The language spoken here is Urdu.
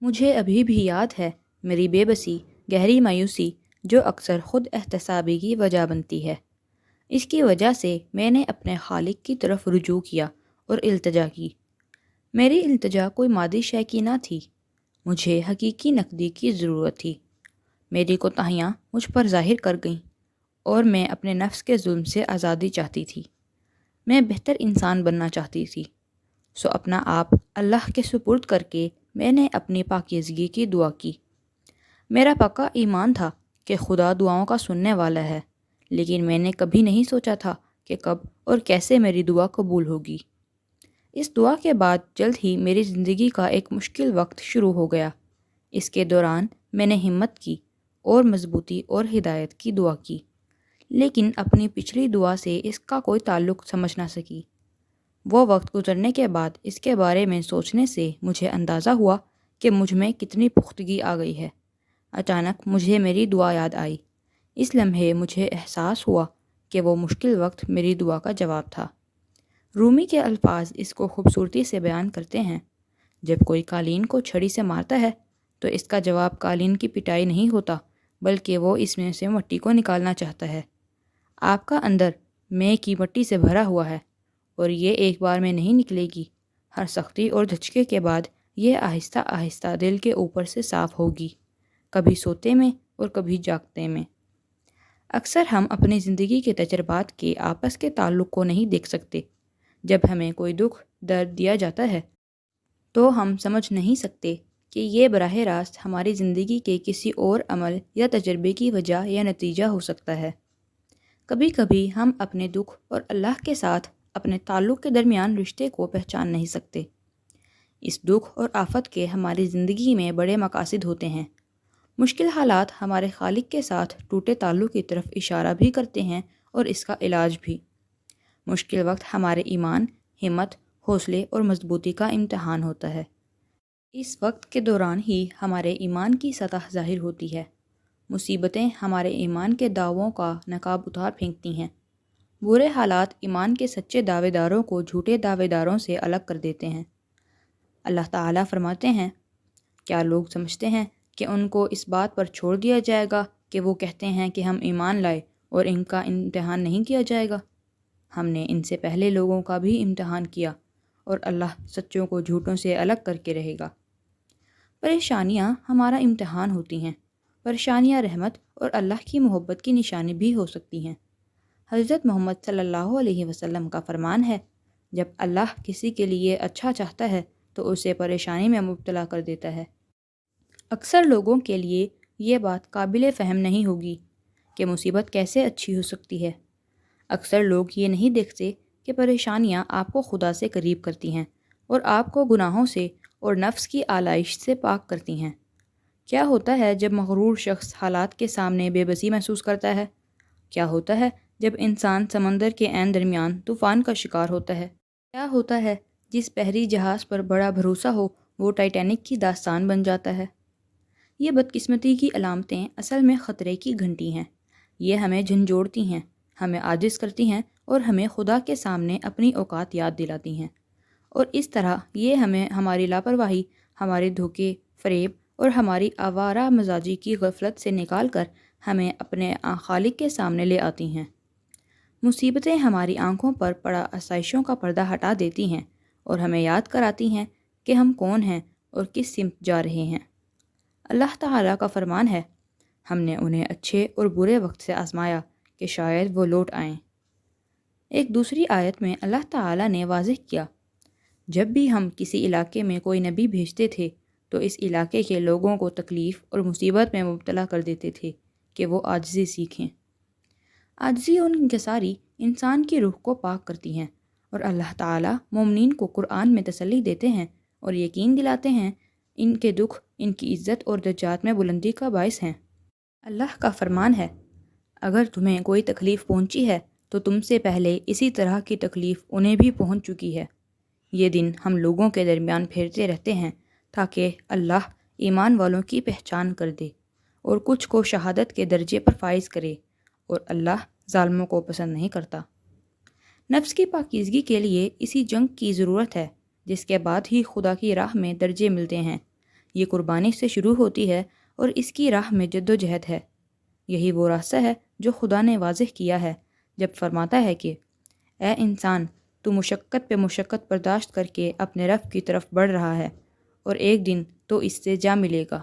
مجھے ابھی بھی یاد ہے میری بے بسی، گہری مایوسی جو اکثر خود احتسابی کی وجہ بنتی ہے۔ اس کی وجہ سے میں نے اپنے خالق کی طرف رجوع کیا اور التجا کی۔ میری التجا کوئی مادی شے کی نہ تھی، مجھے حقیقی نقدی کی ضرورت تھی۔ میری کوتاہیاں مجھ پر ظاہر کر گئیں اور میں اپنے نفس کے ظلم سے آزادی چاہتی تھی۔ میں بہتر انسان بننا چاہتی تھی، سو اپنا آپ اللہ کے سپرد کر کے میں نے اپنی پاکیزگی کی دعا کی۔ میرا پکا ایمان تھا کہ خدا دعاؤں کا سننے والا ہے، لیکن میں نے کبھی نہیں سوچا تھا کہ کب اور کیسے میری دعا قبول ہوگی۔ اس دعا کے بعد جلد ہی میری زندگی کا ایک مشکل وقت شروع ہو گیا۔ اس کے دوران میں نے ہمت کی اور مضبوطی اور ہدایت کی دعا کی، لیکن اپنی پچھلی دعا سے اس کا کوئی تعلق سمجھ نہ سکی۔ وہ وقت گزرنے کے بعد اس کے بارے میں سوچنے سے مجھے اندازہ ہوا کہ مجھ میں کتنی پختگی آ گئی ہے۔ اچانک مجھے میری دعا یاد آئی۔ اس لمحے مجھے احساس ہوا کہ وہ مشکل وقت میری دعا کا جواب تھا۔ رومی کے الفاظ اس کو خوبصورتی سے بیان کرتے ہیں: جب کوئی قالین کو چھڑی سے مارتا ہے تو اس کا جواب قالین کی پٹائی نہیں ہوتا، بلکہ وہ اس میں سے مٹی کو نکالنا چاہتا ہے۔ آپ کا اندر میں کی مٹی سے بھرا ہوا ہے اور یہ ایک بار میں نہیں نکلے گی۔ ہر سختی اور دھچکے کے بعد یہ آہستہ آہستہ دل کے اوپر سے صاف ہوگی، کبھی سوتے میں اور کبھی جاگتے میں۔ اکثر ہم اپنی زندگی کے تجربات کے آپس کے تعلق کو نہیں دیکھ سکتے۔ جب ہمیں کوئی دکھ درد دیا جاتا ہے تو ہم سمجھ نہیں سکتے کہ یہ براہ راست ہماری زندگی کے کسی اور عمل یا تجربے کی وجہ یا نتیجہ ہو سکتا ہے۔ کبھی کبھی ہم اپنے دکھ اور اللہ کے ساتھ اپنے تعلق کے درمیان رشتے کو پہچان نہیں سکتے۔ اس دکھ اور آفت کے ہماری زندگی میں بڑے مقاصد ہوتے ہیں۔ مشکل حالات ہمارے خالق کے ساتھ ٹوٹے تعلق کی طرف اشارہ بھی کرتے ہیں اور اس کا علاج بھی۔ مشکل وقت ہمارے ایمان، ہمت، حوصلے اور مضبوطی کا امتحان ہوتا ہے۔ اس وقت کے دوران ہی ہمارے ایمان کی سطح ظاہر ہوتی ہے۔ مصیبتیں ہمارے ایمان کے دعووں کا نقاب اتار پھینکتی ہیں۔ برے حالات ایمان کے سچے دعوے داروں کو جھوٹے دعوے داروں سے الگ کر دیتے ہیں۔ اللہ تعالیٰ فرماتے ہیں: کیا لوگ سمجھتے ہیں کہ ان کو اس بات پر چھوڑ دیا جائے گا کہ وہ کہتے ہیں کہ ہم ایمان لائے اور ان کا امتحان نہیں کیا جائے گا؟ ہم نے ان سے پہلے لوگوں کا بھی امتحان کیا اور اللہ سچوں کو جھوٹوں سے الگ کر کے رہے گا۔ پریشانیاں ہمارا امتحان ہوتی ہیں۔ پریشانیاں رحمت اور اللہ کی محبت کی نشانی بھی ہو سکتی ہیں۔ حضرت محمد صلی اللہ علیہ وسلم کا فرمان ہے: جب اللہ کسی کے لیے اچھا چاہتا ہے تو اسے پریشانی میں مبتلا کر دیتا ہے۔ اکثر لوگوں کے لیے یہ بات قابل فہم نہیں ہوگی کہ مصیبت کیسے اچھی ہو سکتی ہے۔ اکثر لوگ یہ نہیں دیکھتے کہ پریشانیاں آپ کو خدا سے قریب کرتی ہیں اور آپ کو گناہوں سے اور نفس کی آلائش سے پاک کرتی ہیں۔ کیا ہوتا ہے جب مغرور شخص حالات کے سامنے بے بسی محسوس کرتا ہے؟ کیا ہوتا ہے جب انسان سمندر کے عین درمیان طوفان کا شکار ہوتا ہے؟ کیا ہوتا ہے جس بحری جہاز پر بڑا بھروسہ ہو وہ ٹائٹینک کی داستان بن جاتا ہے؟ یہ بدقسمتی کی علامتیں اصل میں خطرے کی گھنٹی ہیں۔ یہ ہمیں جھنجھوڑتی ہیں، ہمیں عاجز کرتی ہیں اور ہمیں خدا کے سامنے اپنی اوقات یاد دلاتی ہیں۔ اور اس طرح یہ ہمیں ہماری لاپرواہی، ہمارے دھوکے، فریب اور ہماری آوارہ مزاجی کی غفلت سے نکال کر ہمیں اپنے خالق کے سامنے لے آتی ہیں۔ مصیبتیں ہماری آنکھوں پر پڑا آسائشوں کا پردہ ہٹا دیتی ہیں اور ہمیں یاد کراتی ہیں کہ ہم کون ہیں اور کس سمت جا رہے ہیں۔ اللہ تعالیٰ کا فرمان ہے: ہم نے انہیں اچھے اور برے وقت سے آزمایا کہ شاید وہ لوٹ آئیں۔ ایک دوسری آیت میں اللہ تعالیٰ نے واضح کیا: جب بھی ہم کسی علاقے میں کوئی نبی بھیجتے تھے تو اس علاقے کے لوگوں کو تکلیف اور مصیبت میں مبتلا کر دیتے تھے کہ وہ عاجزی سیکھیں۔ عاجزی اور انکساری انسان کی روح کو پاک کرتی ہیں اور اللہ تعالیٰ مومنین کو قرآن میں تسلی دیتے ہیں اور یقین دلاتے ہیں ان کے دکھ ان کی عزت اور درجات میں بلندی کا باعث ہیں۔ اللہ کا فرمان ہے: اگر تمہیں کوئی تکلیف پہنچی ہے تو تم سے پہلے اسی طرح کی تکلیف انہیں بھی پہنچ چکی ہے۔ یہ دن ہم لوگوں کے درمیان پھیرتے رہتے ہیں تاکہ اللہ ایمان والوں کی پہچان کر دے اور کچھ کو شہادت کے درجے پر فائز کرے، اور اللہ ظالموں کو پسند نہیں کرتا۔ نفس کی پاکیزگی کے لیے اسی جنگ کی ضرورت ہے جس کے بعد ہی خدا کی راہ میں درجے ملتے ہیں۔ یہ قربانی سے شروع ہوتی ہے اور اس کی راہ میں جد و جہد ہے۔ یہی وہ راستہ ہے جو خدا نے واضح کیا ہے جب فرماتا ہے کہ اے انسان، تو مشقت پہ مشقت برداشت کر کے اپنے رب کی طرف بڑھ رہا ہے اور ایک دن تو اس سے جا ملے گا۔